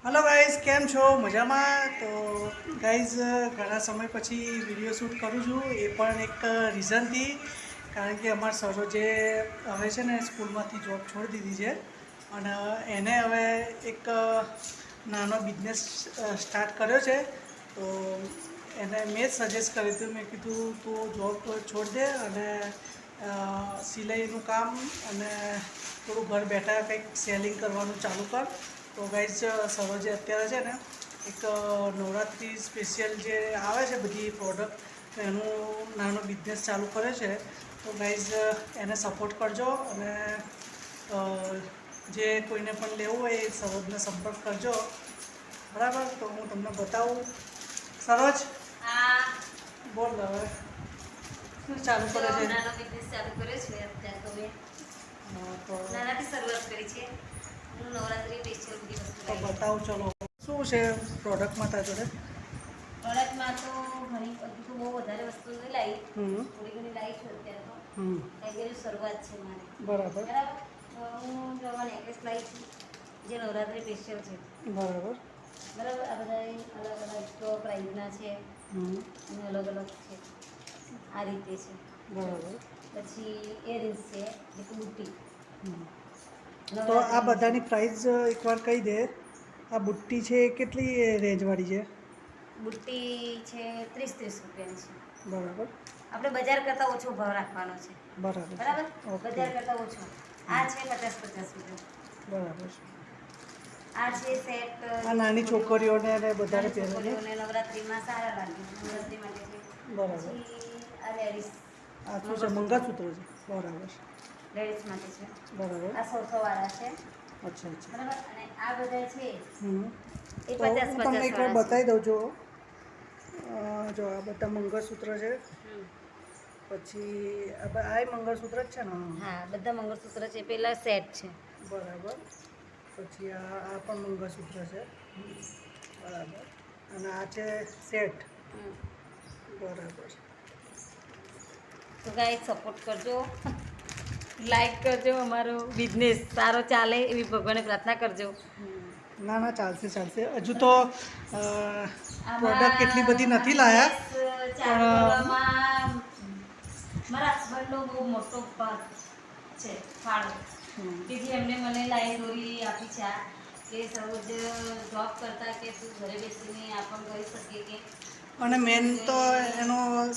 Hello guys came छो मजाમાં તો guys ઘણા સમય પછી વિડીયો શૂટ કરું છું એ પણ એક રીઝનથી કારણ કે અમારા સરો જે હવે છે ને સ્કૂલમાંથી જોબ છોડી દીધી છે અને એને હવે એક નાનો બિઝનેસ સ્ટાર્ટ કર્યો છે તો એને મેં જ સજેસ્ટ કર્યું હતું મેં કીધું તું જોબ છોડી દે અને સિલાઈનું કામ અને થોડું ઘર બેઠા કંઈક સેલિંગ કરવાનું ચાલુ કર તો ગાઈઝ સરોજે અત્યારે છે ને એક નવરાત્રિ સ્પેશિયલ જે આવે છે બધી પ્રોડક્ટ એનું નાનો બિઝનેસ ચાલુ કરે છે તો ગાઈઝ એને સપોર્ટ કરજો અને જે કોઈને પણ લેવું હોય એ સરોજને સંપર્ક કરજો બરાબર તો હું તમને બતાવું સરોજ બોલ હવે શું ચાલુ કરે છે નાનો બિઝનેસ ચાલુ કર્યો છે અત્યારે તો મેં તો નાનાથી શરૂઆત કરી છે હું નવરાત્રી સ્પેશિયલ બધી વસ્તુ તો લાવી બતાવું ચલો શું છે પ્રોડક્ટમાં તાર જોડે પ્રોડક્ટમાં તો ઘણી હજુ તો બહુ વધારે વસ્તુ નહીં લાવી હમ થોડી ઘણી લાવી છું અત્યારે તો હમ કારણ કે શરૂઆત છે મારી બરાબર બરાબર તો હું જોવા નેકલેસ લાવી છું જે નવરાત્રી સ્પેશિયલ છે બરાબર બરાબર આ બધા અલગ અલગ તો પ્રાઇઝના છે હમ અને અલગ અલગ છે આ રીતે છે બરાબર પછી ઇયરિંગ્સ છે એક બુટ્ટી હમ. તો આ બધાની પ્રાઇસ એકવાર કહી દે આ બુટ્ટી છે એ કેટલી રેન્જવાળી છે બુટ્ટી છે 30-30 રૂપિયાની છે બરાબર આપણે બજાર કરતાં ઓછો ભાવ રાખવાનો છે બરાબર બરાબર ઓકે બજાર કરતાં ઓછો આ છે 50-50 રૂપિયા બરાબર આ છે સેટ આ નાની છોકરીઓને અને બધાને પહેરે છે છોકરીઓને નવરાત્રિમાં સારા લાગે નવરાત્રિ માટે છે બરાબર પછી આ લેડીઝ આ શું છે મંગળસૂત્ર છે બરાબર લેડીઝ માટે છે બરાબર આ 100 વાળા છે અચ્છા અચ્છા બરાબર અને આ બધા છે હમ એ તો હું 50-50 તમને એકવાર વાળા છે બતાવી દઉં છું જો આ બધા મંગળસૂત્ર છે હમ. પછી આ મંગળસૂત્ર જ છે ને હા બધા મંગળસૂત્ર છે પેલા સેટ છે બરાબર પછી આ પણ મંગળસૂત્ર છે બરાબર અને આ છે સેટ હમ. બરાબર તો ગાઈસ સપોર્ટ કરજો લાઈક કરજો અમારો બિઝનેસ સારો ચાલે એવી ભગવાનને પ્રાર્થના કરજો ના ના ચાલશે ચાલશે હજુ તો પ્રોડક્ટ એટલી બધી નથી લાયા ચાલુ પણ કરવામાં મારા હસબન્ડનો બહુ મોટો ભાગ છે ફાળો કે જે એમને મને લાઈન દોરી આપી છે આ કે સરોજ જોબ કરતા કે તું ઘરે બેસીને આપણ કરી શકીએ કે અને મેન તો એનું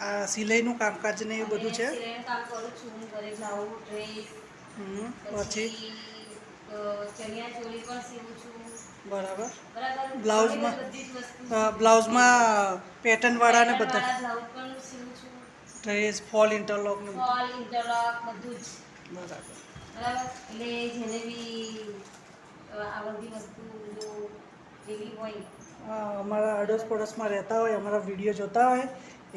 આ સિલાઈનું કામકાજ ને એ અને બધું છે સિલાઈનું કામ કરું છું હું ઘરે બ્લાઉઝ ડ્રેસ પછી પછી ચણિયા ચોળી પણ સીવું છું બરાબર બરાબર બ્લાઉઝમાં બધી જ વસ્તુ બ્લાઉઝમાં પેટર્નવાળા ને બધા બ્લાઉઝ પણ સીવું છું ડ્રેસ ફોલ ઇન્ટરલોક ને ફોલ ઇન્ટરલોક બધું જ બરાબર બરાબર એટલે જેને બી આ બધી વસ્તુ જો એવી હોય અમારા અડોસ પડોશમાં રહેતા હોય અમારા વિડીયો જોતા હોય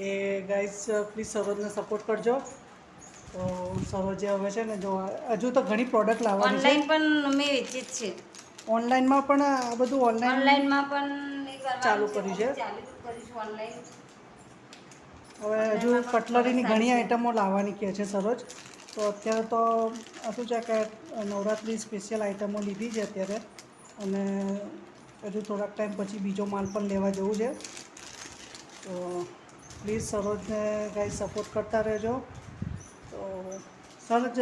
એ ગાઈઝ પ્લીઝ સરોજને સપોર્ટ કરજો તો સરોજે હવે છે ને જો હજુ તો ઘણી પ્રોડક્ટ લાવવાની ઓનલાઈન છે પણ અમે વેચી જ છે ઓનલાઈનમાં પણ આ બધું ઓનલાઈન ઓનલાઈનમાં પણ એ ચાલુ કરવાનું કર્યું છે ચાલુ કરીશું ઓનલાઈન હવે હજુ કટલરીની ઘણી આઈટમો લાવવાની કહે છે સરોજ તો અત્યારે તો શું છે કે નવરાત્રિ સ્પેશિયલ આઈટમો લીધી છે અત્યારે અને હજુ થોડાક ટાઈમ પછી બીજો માલ પણ લેવા જવું છે તો પ્લીઝ સરોજને કાંઈ સપોર્ટ કરતા રહેજો તો સરોજ